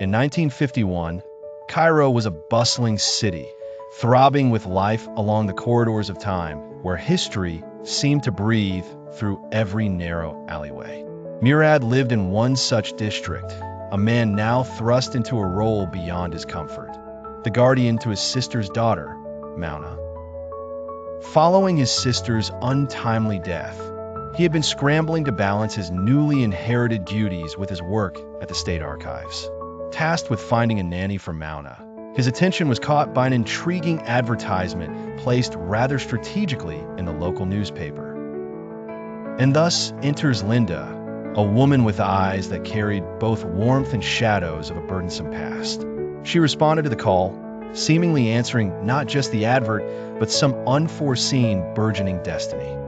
In 1951, Cairo was a bustling city, throbbing with life along the corridors of time, where history seemed to breathe through every narrow alleyway. Murad lived in one such district, a man now thrust into a role beyond his comfort, the guardian to his sister's daughter, Mouna. Following his sister's untimely death, he had been scrambling to balance his newly inherited duties with his work at the State Archives. Tasked with finding a nanny for Mouna, his attention was caught by an intriguing advertisement placed rather strategically in the local newspaper. And thus enters Linda, a woman with eyes that carried both warmth and shadows of a burdensome past. She responded to the call, seemingly answering not just the advert, but some unforeseen burgeoning destiny.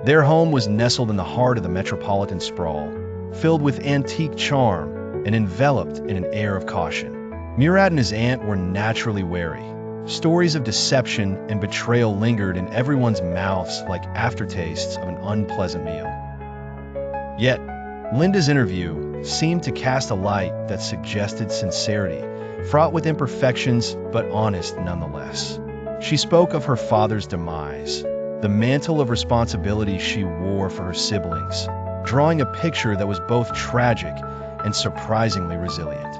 Their home was nestled in the heart of the metropolitan sprawl, filled with antique charm and enveloped in an air of caution. Murad and his aunt were naturally wary. Stories of deception and betrayal lingered in everyone's mouths like aftertastes of an unpleasant meal. Yet, Linda's interview seemed to cast a light that suggested sincerity, fraught with imperfections but honest nonetheless. She spoke of her father's demise, the mantle of responsibility she wore for her siblings, drawing a picture that was both tragic and surprisingly resilient.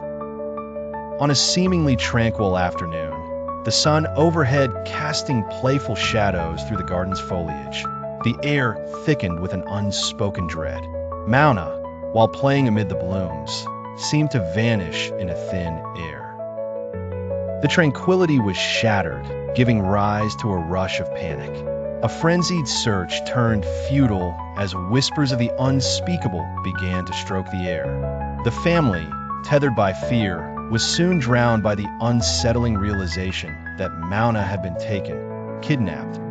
On a seemingly tranquil afternoon, the sun overhead casting playful shadows through the garden's foliage, the air thickened with an unspoken dread. Mouna, while playing amid the blooms, seemed to vanish in a thin air. The tranquility was shattered, giving rise to a rush of panic. A frenzied search turned futile as whispers of the unspeakable began to stroke the air. The family, tethered by fear, was soon drowned by the unsettling realization that Mouna had been taken, kidnapped.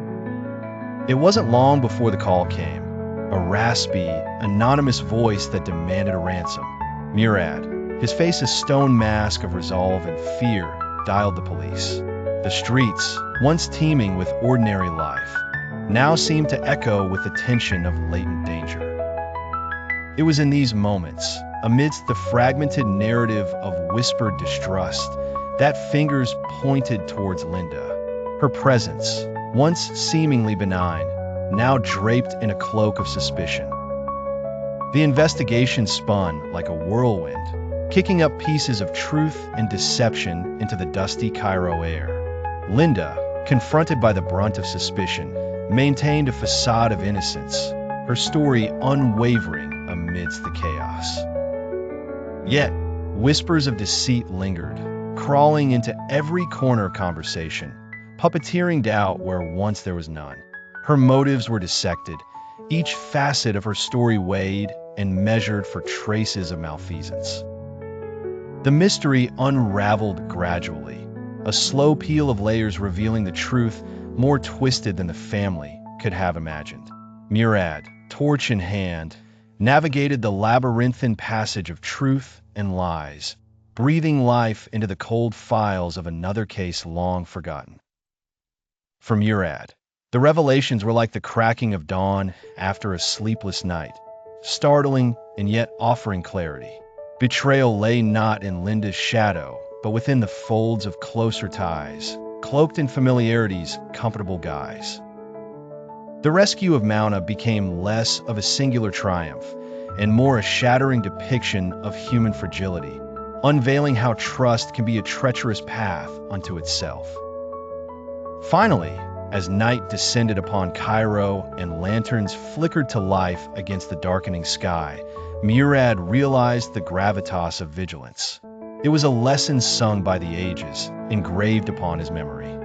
It wasn't long before the call came, a raspy, anonymous voice that demanded a ransom. Murad, his face a stone mask of resolve and fear, dialed the police. The streets, once teeming with ordinary life, now seemed to echo with the tension of latent danger. It was in these moments, amidst the fragmented narrative of whispered distrust, that fingers pointed towards Linda. Her presence, once seemingly benign, now draped in a cloak of suspicion. The investigation spun like a whirlwind, kicking up pieces of truth and deception into the dusty Cairo air. Linda, confronted by the brunt of suspicion, maintained a facade of innocence, her story unwavering amidst the chaos. Yet, whispers of deceit lingered, crawling into every corner of conversation, puppeteering doubt where once there was none. Her motives were dissected, each facet of her story weighed and measured for traces of malfeasance. The mystery unraveled gradually, a slow peel of layers revealing the truth more twisted than the family could have imagined. Murad, torch in hand, navigated the labyrinthine passage of truth and lies, breathing life into the cold files of another case long forgotten. For Murad, the revelations were like the cracking of dawn after a sleepless night, startling and yet offering clarity. Betrayal lay not in Linda's shadow, but within the folds of closer ties, cloaked in familiarity's comfortable guise. The rescue of Mouna became less of a singular triumph and more a shattering depiction of human fragility, unveiling how trust can be a treacherous path unto itself. Finally, as night descended upon Cairo and lanterns flickered to life against the darkening sky, Murad realized the gravitas of vigilance. It was a lesson sung by the ages, engraved upon his memory.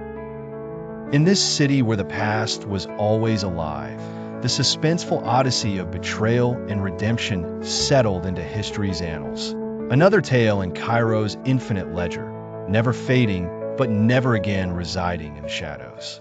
In this city where the past was always alive, the suspenseful odyssey of betrayal and redemption settled into history's annals. Another tale in Cairo's infinite ledger, never fading, but never again residing in the shadows.